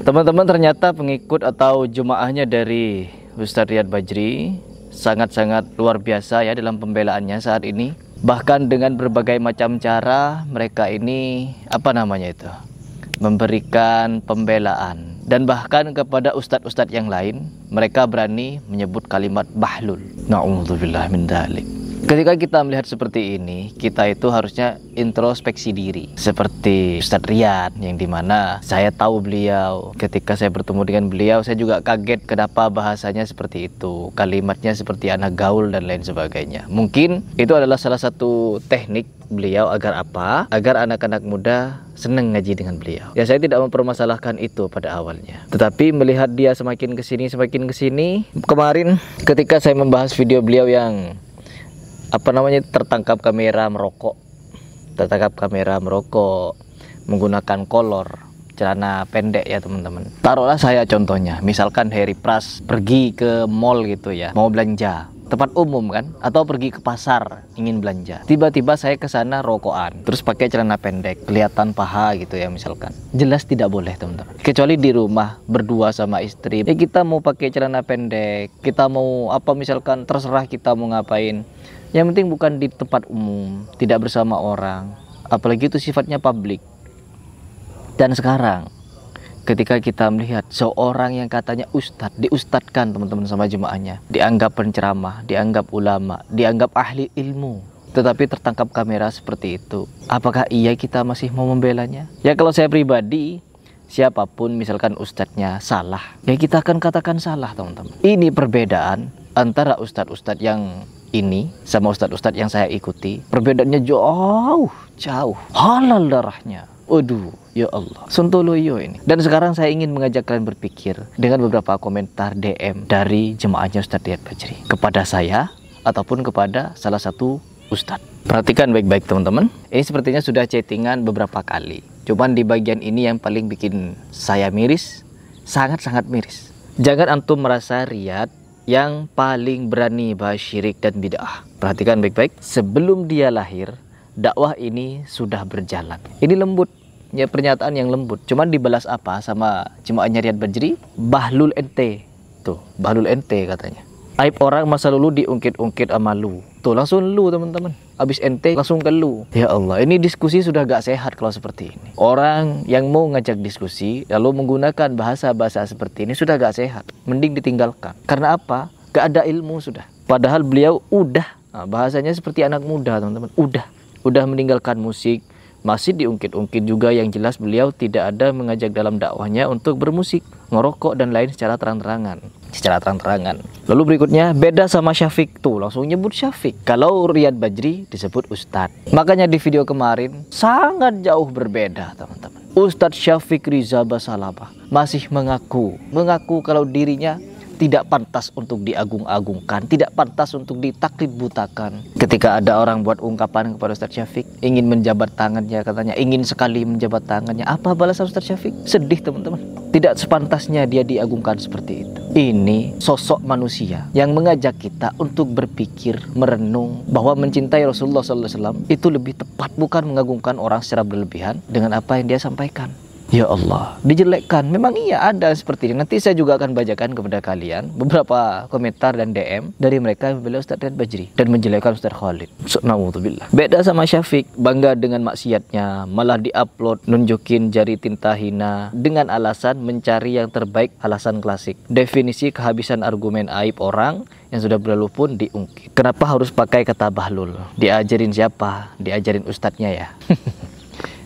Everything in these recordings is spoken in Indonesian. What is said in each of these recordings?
Teman-teman, ternyata pengikut atau jemaahnya dari Ustadz Riyad Bajri sangat-sangat luar biasa ya dalam pembelaannya saat ini. Bahkan dengan berbagai macam cara mereka ini memberikan pembelaan. Dan bahkan kepada ustadz-ustadz yang lain mereka berani menyebut kalimat bahlul. Na'udzubillah min dzalik. Ketika kita melihat seperti ini, kita itu harusnya introspeksi diri. Seperti Ustadz Riyad, yang dimana saya tahu beliau. Ketika saya bertemu dengan beliau, saya juga kaget kenapa bahasanya seperti itu. Kalimatnya seperti anak gaul dan lain sebagainya. Mungkin itu adalah salah satu teknik beliau agar apa? Agar anak-anak muda senang ngaji dengan beliau. Ya, saya tidak mempermasalahkan itu pada awalnya. Tetapi melihat dia semakin kesini, kemarin ketika saya membahas video beliau yang tertangkap kamera merokok menggunakan kolor celana pendek ya teman-teman. Taruhlah saya contohnya, misalkan Harry Pras pergi ke mall gitu ya, mau belanja tempat umum kan, atau pergi ke pasar ingin belanja, tiba-tiba saya ke sana rokokan terus pakai celana pendek, kelihatan paha gitu ya misalkan. Jelas tidak boleh teman-teman, kecuali di rumah berdua sama istri ya, kita mau pakai celana pendek, kita mau misalkan terserah kita mau ngapain. Yang penting bukan di tempat umum, tidak bersama orang, apalagi itu sifatnya publik. Dan sekarang ketika kita melihat seorang yang katanya ustadz, diustadkan teman-teman sama jemaahnya, dianggap penceramah, dianggap ulama, dianggap ahli ilmu, tetapi tertangkap kamera seperti itu, apakah iya kita masih mau membelanya? Ya kalau saya pribadi, siapapun misalkan ustadznya salah, ya kita akan katakan salah teman-teman. Ini perbedaan antara ustadz-ustadz yang ini sama ustadz-ustadz yang saya ikuti. Perbedaannya jauh halal darahnya. Waduh, ya Allah, sontoloyo ini. Dan sekarang saya ingin mengajak kalian berpikir dengan beberapa komentar DM dari jemaahnya Ustadz Riyad Bajri kepada saya ataupun kepada salah satu ustadz. Perhatikan baik-baik teman-teman. Ini sepertinya sudah chattingan beberapa kali. Cuman di bagian ini yang paling bikin saya miris, sangat-sangat miris. Jangan antum merasa Riyad yang paling berani bahas syirik dan bid'ah. Perhatikan baik-baik, sebelum dia lahir dakwah ini sudah berjalan. Ini lembut ya, pernyataan yang lembut. Cuman dibalas apa sama jemaahnya Riyad Bajri? Bahlul ente. Tuh, bahlul ente katanya. Aib orang masa lalu diungkit-ungkit sama lu. Tuh langsung lu teman-teman. Abis ente langsung ke lu. Ya Allah, ini diskusi sudah gak sehat kalau seperti ini. Orang yang mau ngajak diskusi lalu menggunakan bahasa-bahasa seperti ini sudah gak sehat. Mending ditinggalkan. Karena apa? Gak ada ilmu sudah. Padahal beliau udah, bahasanya seperti anak muda teman-teman. Udah meninggalkan musik. Masih diungkit-ungkit juga, yang jelas beliau tidak ada mengajak dalam dakwahnya untuk bermusik, ngerokok dan lain secara terang-terangan. Lalu berikutnya, beda sama Syafiq. Tuh langsung nyebut Syafiq. Kalau Riyad Bajri disebut Ustadz. Makanya di video kemarin sangat jauh berbeda teman-teman. Ustadz Syafiq Riza Basalabah masih mengaku kalau dirinya tidak pantas untuk diagung-agungkan, tidak pantas untuk ditaklid butakan. Ketika ada orang buat ungkapan kepada Ustadz Syafiq, ingin menjabat tangannya, katanya ingin sekali menjabat tangannya. Apa balasan Ustadz Syafiq? Sedih teman-teman. Tidak sepantasnya dia diagungkan seperti itu. Ini sosok manusia yang mengajak kita untuk berpikir, merenung bahwa mencintai Rasulullah SAW itu lebih tepat, bukan mengagungkan orang secara berlebihan dengan apa yang dia sampaikan. Ya Allah, dijelekkan. Memang iya ada seperti ini. Nanti saya juga akan bacakan kepada kalian beberapa komentar dan DM dari mereka yang membela Ustadz Riyad Bajri dan menjelekkan Ustadz Khalid. Na'udzubillah. Beda sama Syafiq, bangga dengan maksiatnya, malah diupload nunjukin jari tinta hina dengan alasan mencari yang terbaik, alasan klasik. Definisi kehabisan argumen aib orang yang sudah berlalu pun diungkit. Kenapa harus pakai kata bahlul? Diajarin siapa? Diajarin ustadznya ya.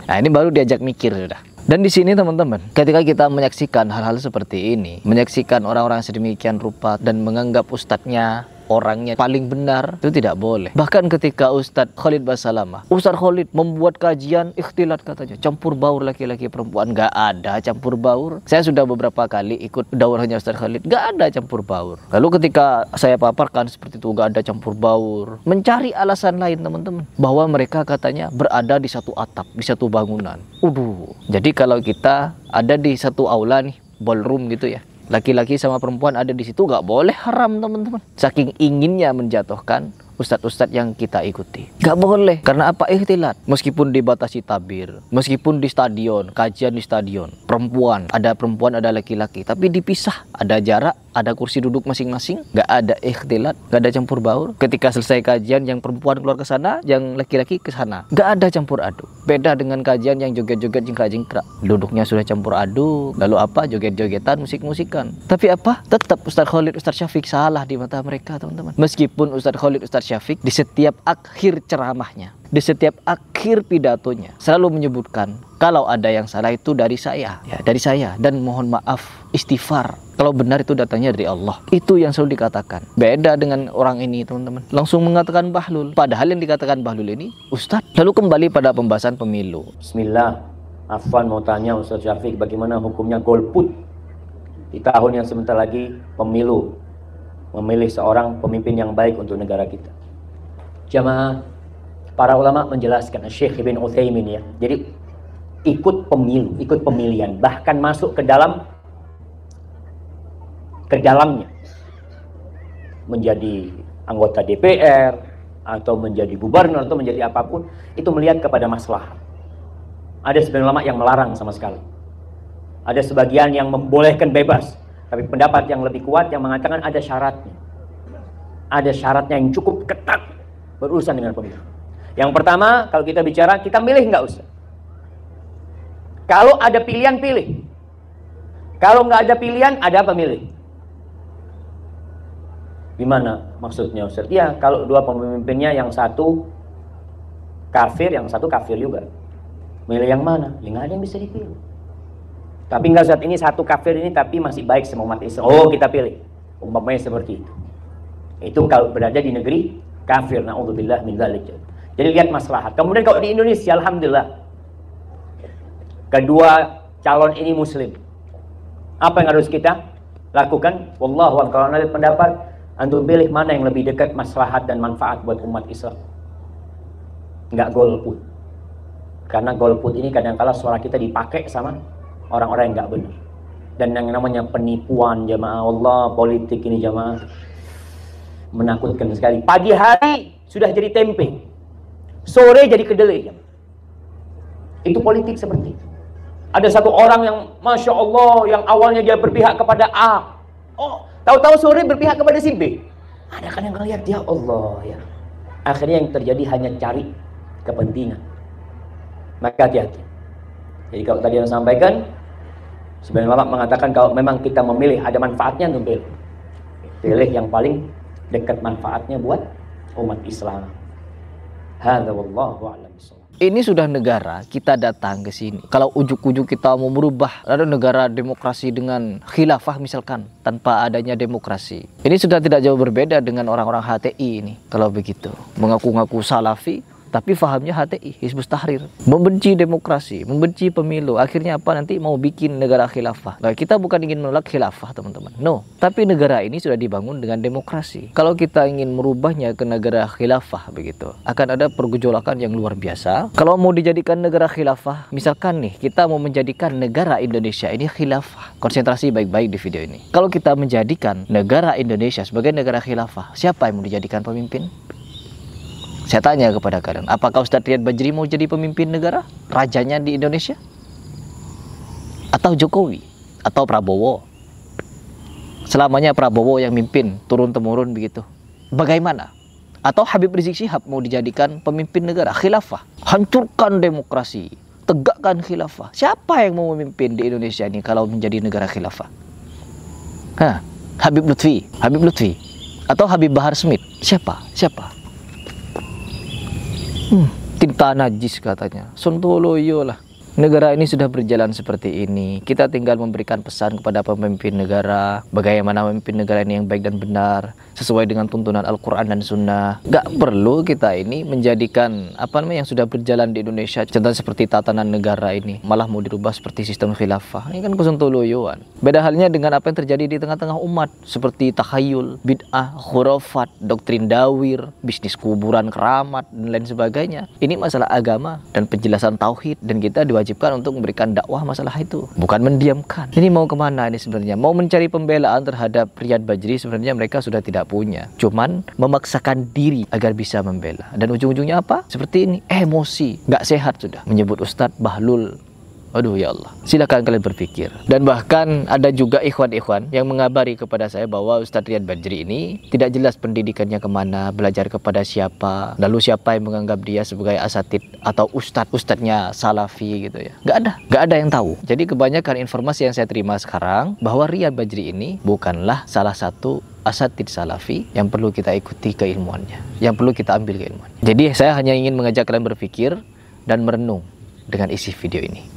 Nah, ini baru diajak mikir sudah. Dan di sini teman-teman, ketika kita menyaksikan hal-hal seperti ini, menyaksikan orang-orang sedemikian rupa dan menganggap ustadznya orangnya paling benar, itu tidak boleh. Bahkan ketika Ustadz Khalid Basalamah, Ustadz Khalid membuat kajian ikhtilat katanya, campur baur laki-laki perempuan. Gak ada campur baur. Saya sudah beberapa kali ikut daurahnya Ustadz Khalid, gak ada campur baur. Lalu ketika saya paparkan seperti itu, gak ada campur baur, mencari alasan lain teman-teman, bahwa mereka katanya berada di satu atap, di satu bangunan. Jadi kalau kita ada di satu aula nih, ballroom gitu ya, laki-laki sama perempuan ada di situ, gak boleh, haram teman-teman. Saking inginnya menjatuhkan ustadz-ustadz yang kita ikuti. Gak boleh, karena apa? Ikhtilat. Meskipun dibatasi tabir, meskipun di stadion, kajian di stadion, perempuan, ada laki-laki, tapi dipisah, ada jarak, ada kursi duduk masing-masing, gak ada ikhtilat, gak ada campur baur. Ketika selesai kajian, yang perempuan keluar ke sana, yang laki-laki ke sana, gak ada campur aduk. Beda dengan kajian yang joget-joget, jingkrak-jingkrak, duduknya sudah campur aduk, lalu apa? Joget-jogetan, musik-musikan. Tapi apa? Tetap Ustadz Khalid, Ustadz Syafiq salah di mata mereka, teman-teman. Meskipun Ustadz Khalid, Ustadz Syafiq di setiap akhir ceramahnya, di setiap akhir pidatonya selalu menyebutkan kalau ada yang salah itu dari saya, ya dari saya, dan mohon maaf, istighfar. Kalau benar itu datangnya dari Allah. Itu yang selalu dikatakan. Beda dengan orang ini, teman-teman. Langsung mengatakan bahlul. Padahal yang dikatakan bahlul ini Ustadz. Lalu kembali pada pembahasan pemilu. Bismillah. Afwan mau tanya Ustadz Syafiq, bagaimana hukumnya golput di tahun yang sebentar lagi pemilu, memilih seorang pemimpin yang baik untuk negara kita. Jamaah, para ulama menjelaskan, Syekh Ibn Utsaimin ya. Jadi ikut pemilu, ikut pemilihan, bahkan masuk ke dalamnya, menjadi anggota DPR atau menjadi gubernur atau menjadi apapun, itu melihat kepada maslahat. Ada sebagian ulama yang melarang sama sekali. Ada sebagian yang membolehkan bebas, tapi pendapat yang lebih kuat yang mengatakan ada syaratnya. Ada syaratnya yang cukup ketat berurusan dengan pemilu. Yang pertama, kalau kita bicara, kita milih nggak usah. Kalau ada pilihan, pilih. Kalau nggak ada pilihan, ada pemilih. Gimana maksudnya Ustaz? Ya, kalau dua pemimpinnya yang satu kafir, yang satu kafir juga. Milih yang mana? Ya nggak ada yang bisa dipilih. Tapi nggak saat ini satu kafir ini tapi masih baik sama umat Islam. Oh, kita pilih. Umpamanya seperti itu. Itu kalau berada di negeri kafir. Na'udzubillah min dzalik. Jadi lihat maslahat. Kemudian kalau di Indonesia, alhamdulillah, kedua calon ini muslim. Apa yang harus kita lakukan? Wallahu a'lam. Kalau ada pendapat, antum pilih mana yang lebih dekat maslahat dan manfaat buat umat Islam. Enggak golput. Karena golput ini kadang-kala suara kita dipakai sama orang-orang yang enggak benar. Dan yang namanya penipuan, jamaah, Allah, politik ini jamaah, menakutkan sekali. Pagi hari sudah jadi tempe, sore jadi kedelai. Itu politik seperti itu. Ada satu orang yang Masya Allah, yang awalnya dia berpihak kepada A, oh, tahu-tahu sore berpihak kepada si B. Ada kan yang ngelihat, ya Allah ya. Akhirnya yang terjadi hanya cari kepentingan. Maka hati-hati. Jadi kalau tadi yang sampaikan, sebenarnya ulama mengatakan kalau memang kita memilih ada manfaatnya, untuk pilih yang paling dekat manfaatnya buat umat Islam. Hadza wallahu a'lam bishawab. Ini sudah negara, kita datang ke sini. Kalau ujuk-ujuk kita mau merubah, ada negara demokrasi dengan khilafah misalkan, tanpa adanya demokrasi. Ini sudah tidak jauh berbeda dengan orang-orang HTI ini. Kalau begitu, mengaku-ngaku salafi, tapi fahamnya HTI, Hizbut Tahrir, membenci demokrasi, membenci pemilu. Akhirnya apa? Nanti mau bikin negara khilafah. Nah, kita bukan ingin menolak khilafah, teman-teman. No, tapi negara ini sudah dibangun dengan demokrasi. Kalau kita ingin merubahnya ke negara khilafah begitu, akan ada pergejolakan yang luar biasa. Kalau mau dijadikan negara khilafah, misalkan nih, kita mau menjadikan negara Indonesia ini khilafah. Konsentrasi baik-baik di video ini. Kalau kita menjadikan negara Indonesia sebagai negara khilafah, siapa yang mau dijadikan pemimpin? Saya tanya kepada kalian, apakah Ustadz Riyad Bajri mau jadi pemimpin negara? Rajanya di Indonesia? Atau Jokowi? Atau Prabowo? Selamanya Prabowo yang mimpin, turun-temurun begitu. Bagaimana? Atau Habib Rizik Syihab mau dijadikan pemimpin negara? Khilafah. Hancurkan demokrasi. Tegakkan khilafah. Siapa yang mau memimpin di Indonesia ini kalau menjadi negara khilafah? Hah? Habib Lutfi? Habib Lutfi? Atau Habib Bahar Smith? Siapa? Siapa? Tinta najis katanya. Sontoloyo lah. Negara ini sudah berjalan seperti ini. Kita tinggal memberikan pesan kepada pemimpin negara, bagaimana memimpin negara ini yang baik dan benar, sesuai dengan tuntunan Al-Quran dan Sunnah. Gak perlu kita ini menjadikan apa namanya yang sudah berjalan di Indonesia, contoh seperti tatanan negara ini, malah mau dirubah seperti sistem khilafah. Ini kan kesontoloyoan. Beda halnya dengan apa yang terjadi di tengah-tengah umat, seperti takhayul, bid'ah, khurafat, doktrin dawir, bisnis kuburan keramat, dan lain sebagainya. Ini masalah agama dan penjelasan tauhid, dan kita diwajibkan diwajibkan untuk memberikan dakwah masalah itu, bukan mendiamkan. Ini mau kemana ini sebenarnya? Mau mencari pembelaan terhadap Riyad Bajri, sebenarnya mereka sudah tidak punya, cuman memaksakan diri agar bisa membela. Dan ujung-ujungnya apa? Seperti ini, emosi, nggak sehat sudah, menyebut Ustadz Bahlul. Aduh ya Allah, silakan kalian berpikir. Dan bahkan ada juga ikhwan-ikhwan yang mengabari kepada saya bahwa Ustadz Riyad Bajri ini tidak jelas pendidikannya kemana, belajar kepada siapa, lalu siapa yang menganggap dia sebagai asatid atau ustadznya salafi gitu ya. Nggak ada yang tahu. Jadi kebanyakan informasi yang saya terima sekarang bahwa Riyad Bajri ini bukanlah salah satu asatid salafi yang perlu kita ikuti keilmuannya, yang perlu kita ambil keilmuan. Jadi saya hanya ingin mengajak kalian berpikir dan merenung dengan isi video ini.